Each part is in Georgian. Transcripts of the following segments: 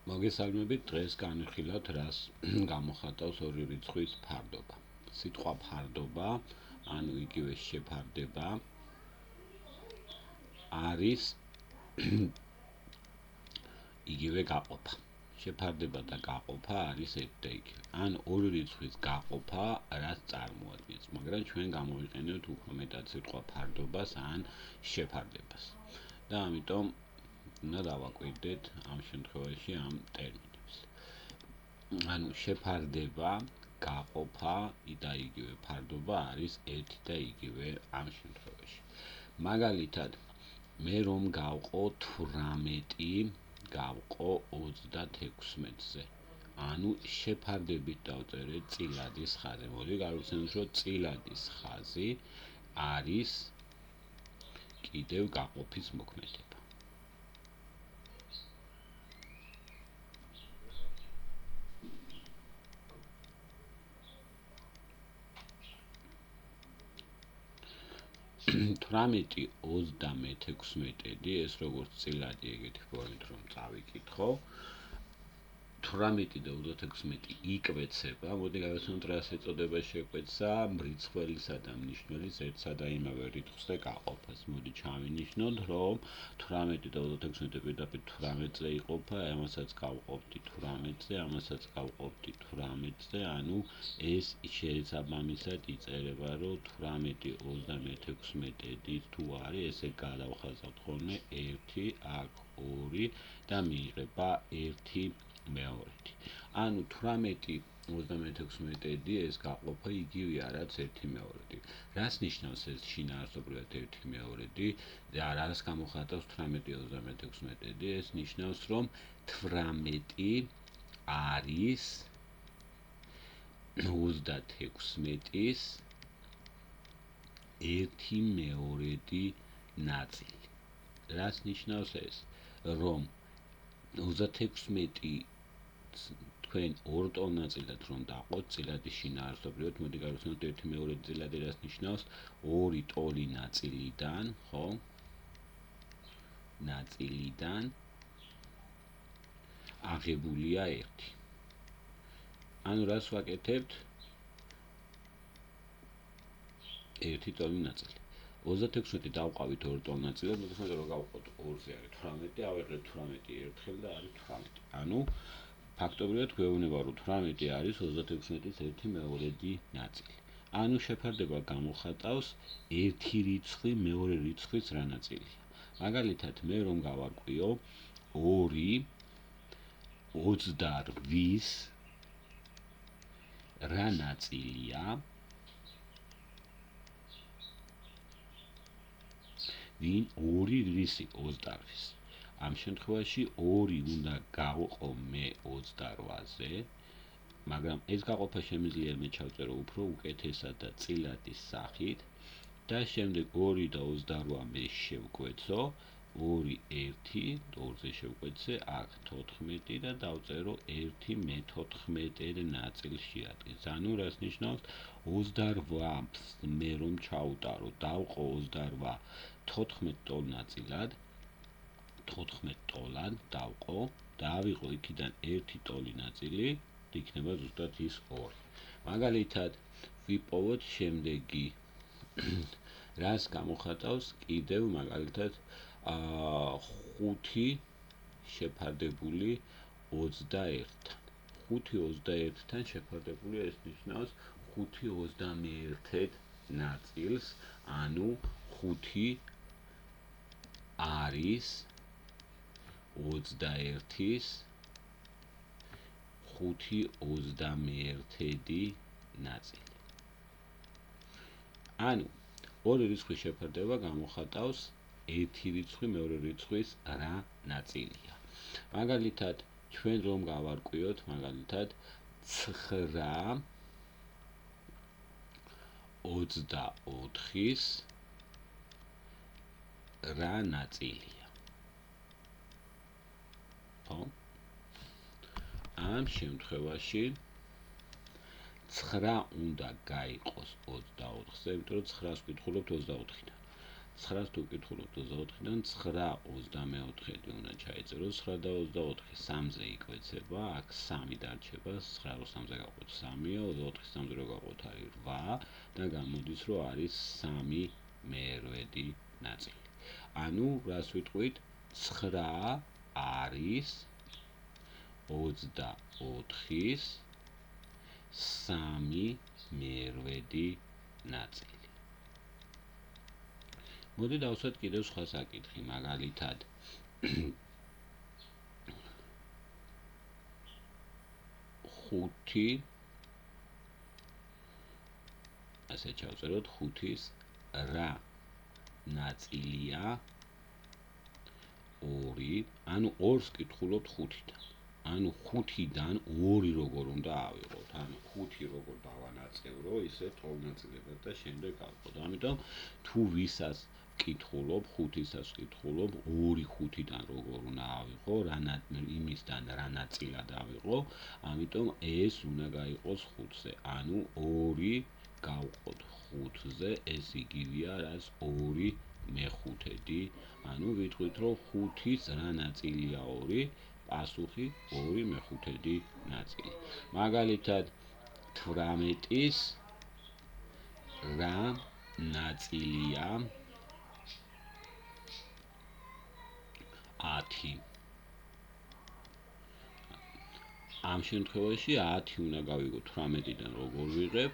მოგესალმებით, დღეს განვიხილავთ, რას გამოხატავს ორი რიცხვის ფარდობა. სიტყვა ფარდობა, ანუ იგივე შეფარდება, არის იგივე გაყოფა. შეფარდება და გაყოფა არის ერთ და იგივე. ან ორი რიცხვის გაყოფა, რაც წარმოადგენს, მაგრამ ჩვენ გამოვიყენებთ უფრო მეტად სიტყვა ფარდობას ან შეფარდებას. და ამიტომ უნდა დავაკვირდეთ ამ შემთხვევაში ამ ტერმინებს. ანუ შეფარდება, გაყოფა და იგივე ფარდობა არის ერთი და იგივე ამ შემთხვევაში. მაგალითად, მე რომ გავყო 18, გავყო 36-ზე. ანუ შეფარდებით დავწერე წილადის ხაზი. მოდი გავიხსენოთ, რომ წილადის ხაზი არის კიდევ გაყოფის მოქმედება. თვრამეტი 36 ეს როგორც წილადი ეგეთი ფორმით რომ წავიკითხო 18 და 36 იკვეცება, მოდი გავაცნოთ რას ეწოდება შეკვეცა მრიცხველისა და მნიშვნელის ერთსა და იმავე რიცხვზე გაყოფას. მოდი ჩავინიშნოთ, რომ 18 და 36 პირდაპირ 18-ზე იყოფა, ამასაც გავყოფდი 18-ზე, ამასაც გავყოფდი 18-ზე, ანუ ეს შესაბამისად იწერება, რომ 18 36 თუ არის, ესე გადავხაზავთ ხოლმე 1, აქ 2 და მიიღება 1 მეორეთი. ანუ 18 36 ეს გაყოფა იგივეა, რაც 1 მეორეთი. რას ნიშნავს ეს შინაარსობრივად 1 მეორეთი და რას გამოხატავს 18 36? ეს ნიშნავს, რომ 18 არის 36-ის 1 მეორეთი ნაწილი. რას ნიშნავს ეს? რომ 36 თქვენ ორ ტოლ ნაწილად რომ დაყოთ წილადის შინაარსობრივად, მოდი გავიხსენოთ 1 მეორეთი წილადი რას ნიშნავს? 2 ტოლი ნაწილიდან, ხო? ნაწილიდან აღებულია 1. ანუ რას ვაკეთებთ? 1 ტოლი ნაწილი. 36 დავყავით 2 ტოლ ნაწილად, მოგესალმებით რომ გავყოთ 2-ზე არის 18, ავიღეთ 18 ერთხელ და არის 18. ანუ ფაქტობრივად გვეუბნება, რომ 18 არის 36-ის 1 მეორეთი ნაწილი. ანუ შეფარდება გამოხატავს ერთი რიცხვი მეორე რიცხვის რა ნაწილია. მაგალითად, მე რომ გავარკვიო 2 28-ის რა ნაწილია, ვინ 2 რისი 28-ის. ამ შემთხვევაში 2 უნდა გავყო მე 28-ზე, მაგრამ ეს გაყოფა შემიძლია მე ჩავწერო უფრო უკეთესად და წილადის სახით და შემდეგ 2 და 28 მე შევკვეცო, 2 1 2-ზე შევკვეცე, აქ 14 და დავწერო 1 მე-14 ნაწილს შეადგენს. ანუ რას ნიშნავს? 28-ს მე რომ ჩაუტარო, დავყო 28 14 ტოლ ნაწილად, 14 ტოლად დავყო და ავიღო იქიდან 1 ტოლი ნაწილი, იქნება ზუსტად ის 2. მაგალითად, ვიპოვოთ შემდეგი რას გამოხატავს კიდევ მაგალითად 5 შეფარდებული 21-თან. 5 21-თან შეფარდებული ეს ნიშნავს 5 21 ნაწილს, ანუ 5 არის 21-ის 5 21 ნაწილი. ანუ ორი რიცხვის შეფარდება გამოხატავს ერთი რიცხვი მეორე რიცხვის რა ნაწილია. მაგალითად, ჩვენ რომ გავარკვიოთ, მაგალითად 9 24-ის რა ნაწილია. ხო? ამ შემთხვევაში 9 უნდა გაიყოს 24-ზე, იმიტომ რომ 9-ს ვკითხულობთ 24-დან. 9-ს თუ ვკითხულობთ 24-დან 9-24 უნდა ჩაიწეროს, 9 და 24 3-ზე იკვეცება, აქ 3 დარჩება, 9 რო 3-ზე გავყოთ 3-ია, 24-ის 3-ზე რო გავყოთ არის 8 და გამოდის რომ არის 3/8 ნაწილი. ანუ რას ვიტყვით? 9 არის 24-ის 3/8 ნაწილი. მოდი დავსვათ კიდევ სხვა საკითხი, მაგალითად 5 ასე ჩავწეროთ 5-ის რა ნაწილია 2, ანუ 2-ს კითხულობთ 5-დან. ანუ 5-დან 2 როგორ უნდა ავიღოთ? ანუ 5 როგორ დავანაწევრო, ისე თვალნაწილებად და შემდეგ ავიღოთ. ამიტომ თუ ვისას კითხულობ, 5-ისაც კითხულობ, 2 5-დან როგორ უნდა ავიღო, იმისგან რა ნაწილად ავიღო, ამიტომ ეს უნდა გაიყოს 5-ზე. ანუ 2 გავყოთ 5-ზე, ეს იგივეა, რაც 2/5. ანუ ვიტყვით, რომ 5-ის რა ნაწილია 2? პასუხი 2/5 ნაწილი. მაგალითად 18-ის რა ნაწილია 10? ამ შემთხვევაში 10 უნდა გავიგოთ 18-დან როგორ ვიღებ,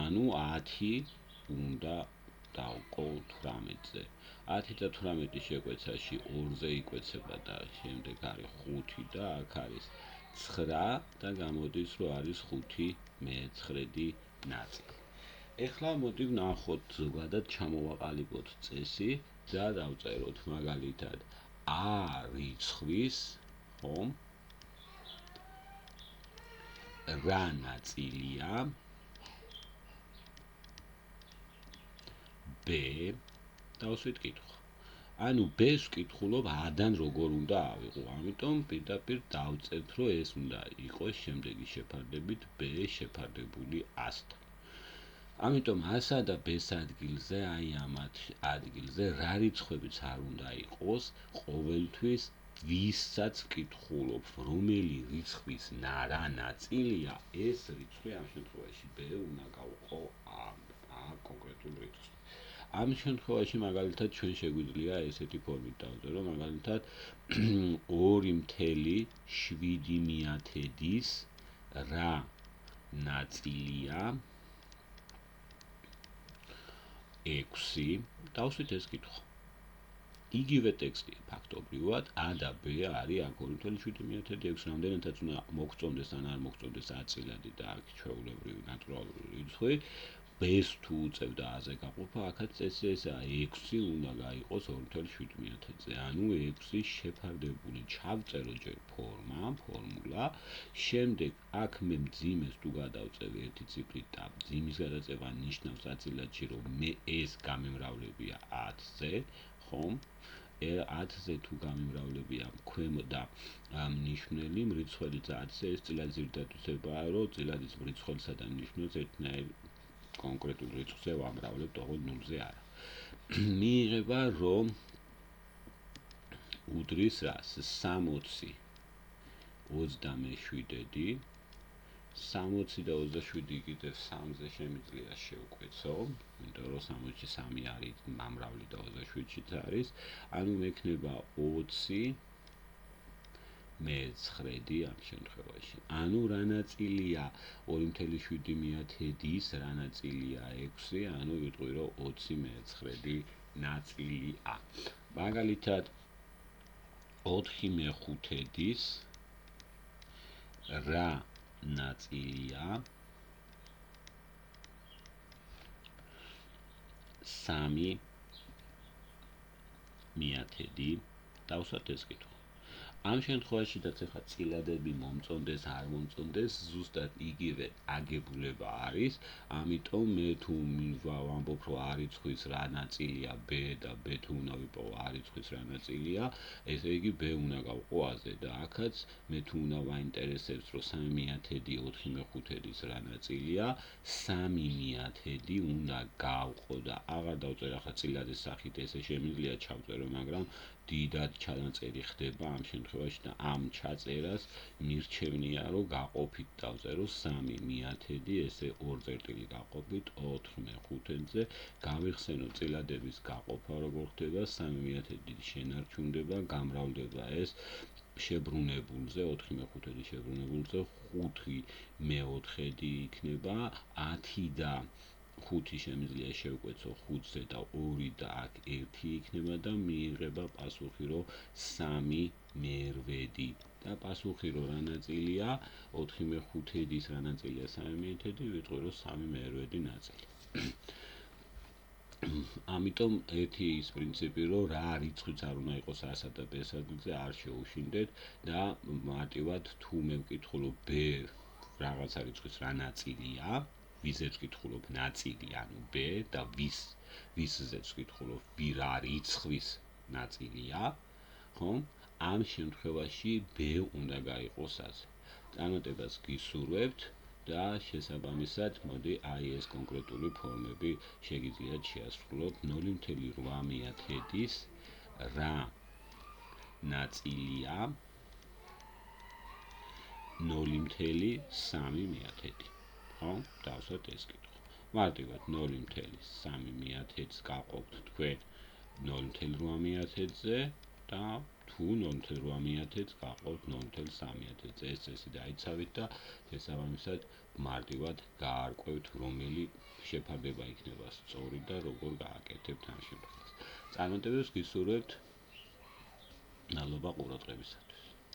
ანუ 10 უნდა დავყო 18-ზე. 10 და 18 შეკვეცაში 2-ზე იკვეცება და შემდეგ არის 5 და აქ არის 9 და გამოდის რომ არის 5/9 ნაწილი. ეხლა მოდი ვნახოთ ზოგადად ჩამოვაყალიბოთ წესი და დავწეროთ მაგალითად a რიცხვის, ხომ? რა ნაწილია b დავსვით კითხვა. ანუ b-ს ვკითხულობ a-დან როგორ უნდა ავიღო. ამიტომ პირდაპირ დავწერთ, რომ ეს უნდა იყოს შემდეგი შეფარდებით b შეფარდებული a-სთან. ამიტომ a-სა და b-ს ადგილზე, აი ამ ადგილზე რა რიცხვებიც არ უნდა იყოს, ყოველთვის ვისაც ვკითხულობ, რომელი რიცხვის რა ნაწილია, ეს რიცხვი ამ შემთხვევაში b უნდა გავყო a კონკრეტულ რიცხვს. ამ შემთხვევაში მაგალითად ჩვენ შეგვიძლია ესეთი ფორმით დავწერო, მაგალითად 2/7 რა ნაწილია 6. დავსვით ეს კითხვა. იგივე ტექსტია ფაქტობრივად, a და b არის აქ 2/7 რამდენადაც უნდა მოგწონდეს ან არ მოგწონდეს აწილადი და აქ ჩვეულებრივი ნატურალური რიცხვი, b-ს თუ უწევდა a-ზე გაყოფა, აქაც წესი ესაა, 6 უნდა გაიყოს 2/7-ზე. ანუ 6 შეფარდებული ჩავწერო ჯერ ფორმულა, შემდეგ აქ მე მძიმეს თუ გადავწევი ერთი ციფრით და მძიმის გადაწევა ნიშნავს აწილადში, რომ მე ეს გამემრავლებია 10-ზე, ხომ? 10-ზე თუ გამემრავლებია ქვემო და ნიშნელი მრიცხველი 10-ზე, ეს წილად ზირდად ვიწებაა, რომ წილადის მრიცხველსა და ნიშნულს ერთნაირ კონკრეტულ რიცხვზე ვამრავლებთ, ოღონდ 0-ზე არა. მიიღება, რომ უდრის რას? 60 27 60 და 27 კიდევ 3-ზე შემიძლია შევკვეცო, იმიტომ რომ 60-ში 3 არის მამრავლი და 27-შიც არის, ანუ მექნება 20/9 ამ შემთხვევაში. ანუ რა ნაწილია 2/7-ის, რა ნაწილია 6, ანუ ვიტყვი რომ 20/9 ნაწილია. მაგალითად 4/5-ის რა ნაწილია 3/10. დავსვათ ეს კითხვა. ამ შემთხვევაშიდაც ახლა წილადები მომწონდეს არ მომწონდეს ზუსტად იგივე აგებულება არის, ამიტომ მე თუ ვამბობ რომ a რიცხვის რა ნაწილია b და b თუ უნდა ვიპოვო a რიცხვის რა ნაწილია, ესე იგი b უნდა გავყო a-ზე და აქაც მე თუ უნდა ვაინტერესებს რომ 3/4-4/5-ის რა ნაწილია, 3/5 უნდა გავყო და აღარ დავწერ ახლა წილადის სახით, ესე შემიძლია ჩავწერო, მაგრამ დიდად ჩანაწერი ხდება ამ შემთხვევაში და ამ ჩაწერას მირჩევნია რომ გაყოფით დავწერო 3/5, ესე 2 წერტილი გაყოფით 4/5-ზე, გავიხსენო წილადების გაყოფა როგორ ხდება, 3/5 შენარჩუნდება, გამრავლდება ეს შებრუნებულზე, 4/5 შებრუნებულზე 5/4 იქნება, 10 და 5 შემიძლია შევკვეცო 5-ზე და 2 და აქ 1 იქნება და მიიღება პასუხი რომ 3/8 და პასუხი რომ რა ნაწილია 4/5-ის რა ნაწილია 3/8, ვიტყვი რომ 3/8 ნაწილი. ამიტომ ერთი ის პრინციპი რომ რა რიცხვიც არ უნდა იყოს a-სა და b-ს ადგილზე არ შეუშინდეთ და მარტივად თუ მე ვკითხო რომ b რაღაცა რიცხვის რა ნაწილია, ვიზეც ვკითხულობ ნაწილი, ანუ b და ვისზეც ვკითხულობ რა რიცხვის ნაწილია, ხო? ამ შემთხვევაში b უნდა გაიყოს a-ზე. წარმატებას გისურვებთ და შესაბამისად, მოდი აი ეს კონკრეტული ფორმები შეგიძლიათ შეასრულოთ. 0.8-ის რა ნაწილია 0.3, ხო? დავსვათ ეს კითხვა. მარტივად 0.3-ს გაყოფთ თქვენ 0.8-ზე და თუ 0.8-ს გაყოფთ 0.3-ზე. ეს წესი დაიცავით და შესაბამისად მარტივად გაარკვევთ რომელი შეფარდება იქნება სწორი და როგორ გააკეთებთ ამ შემთხვევაში. წარმატებებს გისურვებთ. მადლობა ყურადღებისათვის.